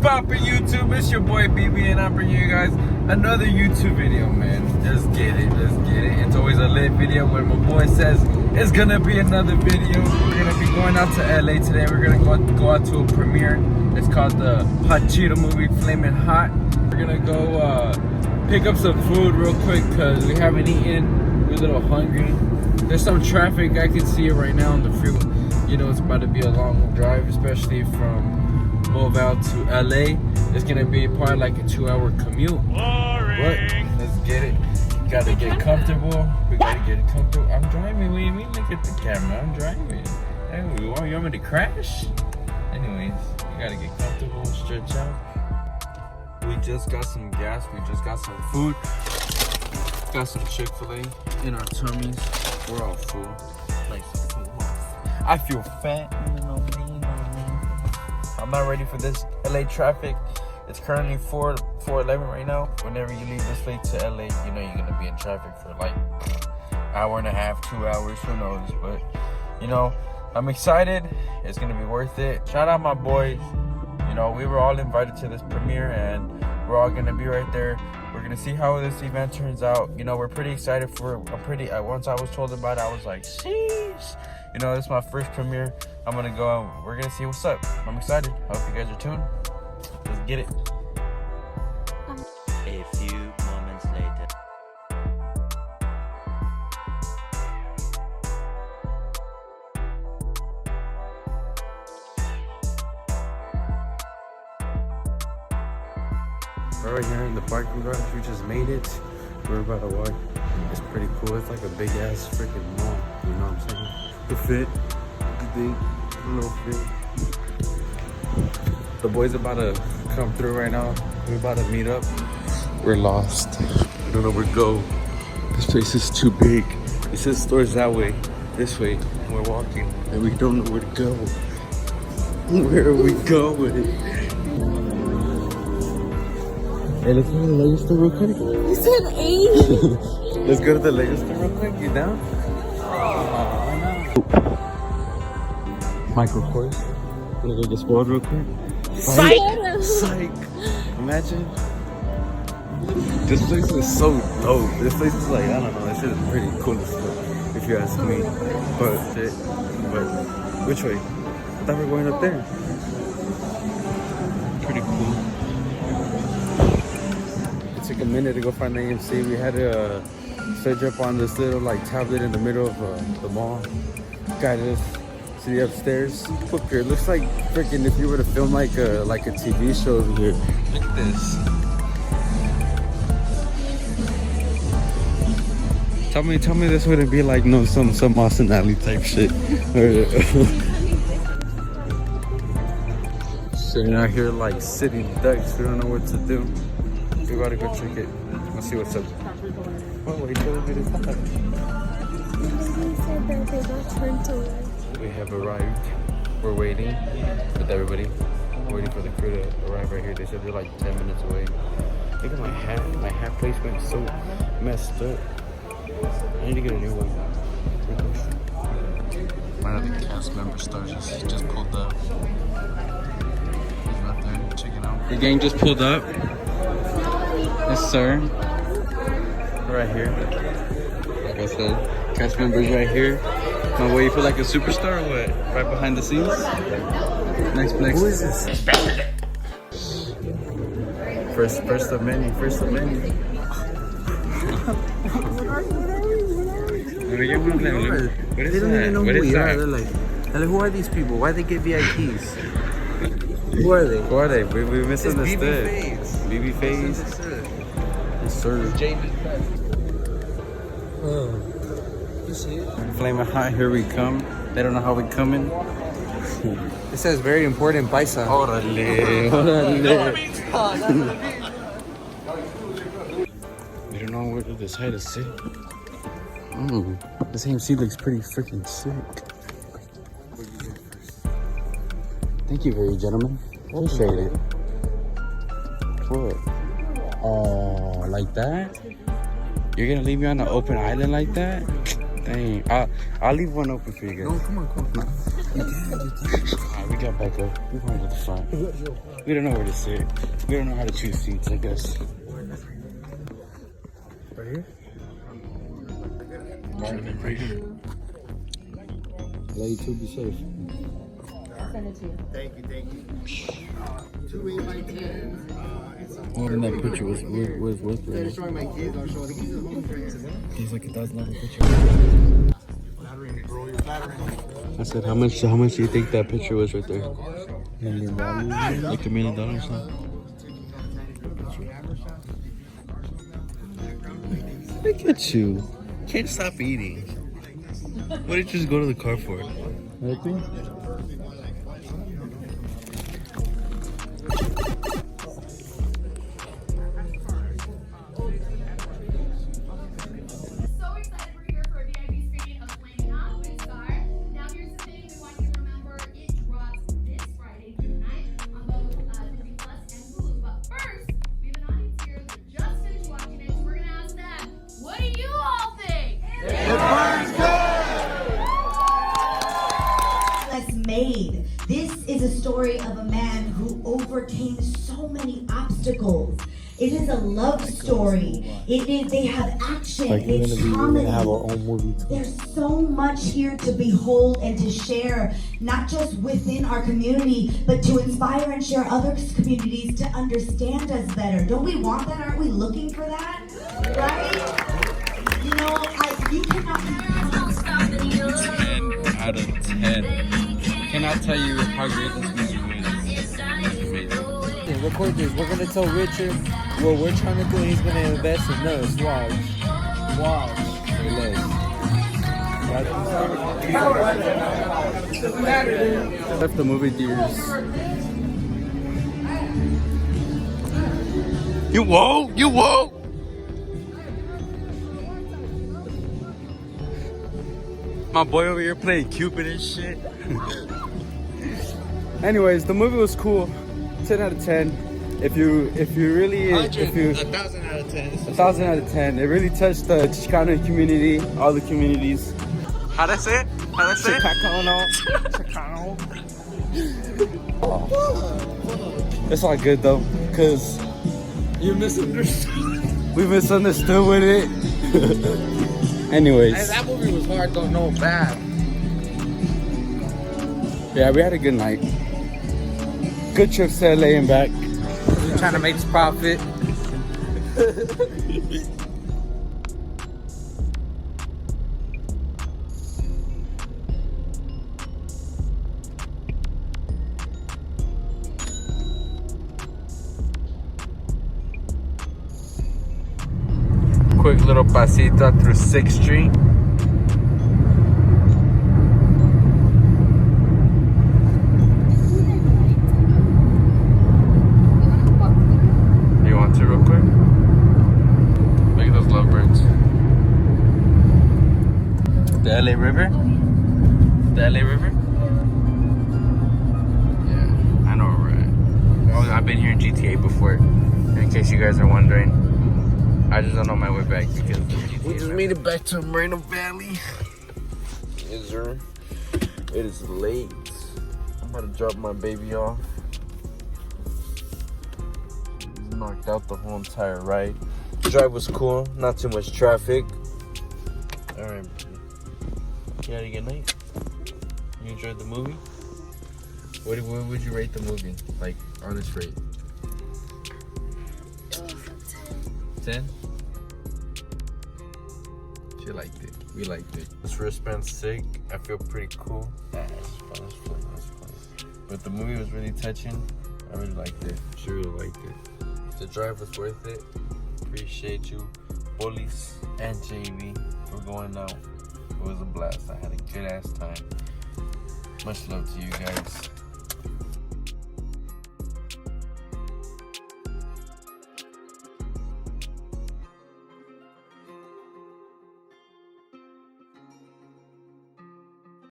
poppin' YouTube? It's your boy BB and I'm bringing you guys another YouTube video, man. Let's get it. It's always a lit video when my boy says it's gonna be another video. We're gonna be going out to LA today. We're gonna go out to a premiere. It's called the Hot Cheeto movie, Flamin' Hot. We're gonna go pick up some food real quick because we haven't eaten. We're a little hungry. There's some traffic. I can see it right now on the freeway. You know, it's about to be a long drive, especially from Mobile to LA. It's gonna be probably like a 2-hour commute. But let's get it. Gotta get comfortable. We gotta get comfortable. I'm driving. What do you mean? Look at the camera. I'm driving. Hey, you want me to crash? Anyways, you gotta get comfortable, stretch out. We just got some gas. We just got some food. Got some Chick-fil-A in our tummies. We're all full. Like, I feel fat. You know me. I'm not ready for this LA traffic. It's currently 4:11 right now. Whenever you leave this place to LA, you know you're gonna be in traffic for like hour and a half, 2 hours, who knows? But you know, I'm excited. It's gonna be worth it. Shout out my boys. You know, we were all invited to this premiere, and we're all gonna be right there. We're gonna see how this event turns out. You know, we're pretty excited for. Once I was told about it, I was like, sheesh. You know, this is my first premiere. I'm gonna go and we're gonna see what's up. I'm excited. I hope you guys are tuned. Let's get it. A few moments later. We're right here in the parking garage. We just made it. We're about to walk. It's pretty cool. It's like a big ass freaking mall. You know what I'm saying? The fit, the big, little fit. The boys about to come through right now. We're about to meet up. We're lost. We don't know where to go. This place is too big. It says stores that way, this way. We're walking and we don't know where to go. Where are we going? Hey, let's go to the Lego store real quick. You said 8. Let's go to the Lego store real quick. You down? Michael Kors. Wanna go get spoiled real quick? Psych! Imagine. This place is so dope. This place is like, I don't know, this shit is pretty cool as fuck, if you ask me. But which way? I thought we were going up there. Pretty cool. It took a minute to go find the AMC. We had to search up on this little like tablet in the middle of the mall. Guided us to the upstairs. Look here, it looks like freaking if you were to film like a TV show over here. Look at this. Tell me this wouldn't be like some Austin Alley type shit. Sitting out here like city ducks. We don't know what to do. We gotta go check it. Let's see what's up. Oh, wait, we have arrived. We're waiting with everybody. We're waiting for the crew to arrive right here. They said they're like 10 minutes away. Look at my hat. My hat placement is so messed up. I need to get a new one. One of the cast member stars just pulled up. He's right there. Check it out. The gang just pulled up. Yes, sir. Right here. Like I said, cast members right here. My way, you feel like a superstar or what? Right behind the scenes? Next. Who is this? First of many. What is they don't that? even know What who is we that? are. They're like, who are these people? Why they get VIPs? Who are they? Who are they? We misunderstood. BB Face. Yes, sir. You see it? Flamin' Hot, here we come. They don't know how we coming. It says very important, paisa. Órale. We don't know where to decide to sit. This AMC looks pretty freaking sick. Thank you very gentlemen. Appreciate it. What? Oh, like that? You're gonna leave me on an open island like that? Dang. I'll leave one open for you guys. No, come on. Alright, we got back up. We're going to the front. We don't know where to sit. We don't know how to choose seats, I guess. Right here? Right here. Lady, to be safe. Send it to you. Thank you. 2 8x10. More than that picture was worth They're it. showing my kids. I'll show the kids at home. He's like $1,000 picture. I said, how much do you think that picture was right there? $1 million? Like $1 million, huh? Look at you. Can't stop eating. What did you just go to the car for? Nothing? So excited we're here for a VIP screening of Flaming Hot with Star. Now here's the thing, we want you to remember it drops this Friday, June 9th on both Disney Plus and Hulu. But first, we have an audience here that just finished watching it, so we're gonna ask them, what do you all think? That's made. This is a story of a man who overcame so many obstacles. It is a love story. They have action. It's comedy. own movie too. There's so much here to behold and to share, not just within our community, but to inspire and share other communities to understand us better. Don't we want that? Aren't we looking for that? Right? You know, you cannot be 10 out of 10. Cannot tell you how great this movie is. It's amazing. Record this. We're gonna tell Richard what we're trying to do, and he's gonna invest in us. Watch. Left the movie theaters. You won't. My boy over here playing Cupid and shit. Anyways, the movie was cool. 10 out of 10. If you really, 1,000 out of 10. 1,000 out of 10. It really touched the Chicano community, all the communities. How'd I say it? Chicano. It's all good though, cause You misunderstood. we misunderstood with it. Anyways, That movie was hard though, no bad. yeah, we had a good night. Good trips to LA and back. We're trying to make this profit. Quick little pasita through 6th Street. You want to real quick? Look at those lovebirds. The LA River? The LA River? Yeah, I know where we're at. Oh, I've been here in GTA before, in case you guys are wondering. I just don't know my way back because we just made it back to Moreno Valley. Yes, sir. It is late. I'm about to drop my baby off. Knocked out the whole entire ride. The drive was cool, not too much traffic. Alright, you had a good night? You enjoyed the movie? What would you rate the movie? Like, honest rate? 10? She liked it. We liked it. This wristband's sick. I feel pretty cool. Yeah, it's fun. But the movie was really touching. I really liked it. She really liked it. The drive was worth it. Appreciate you, Bullies and JV, for going out. It was a blast. I had a good ass time. Much love to you guys.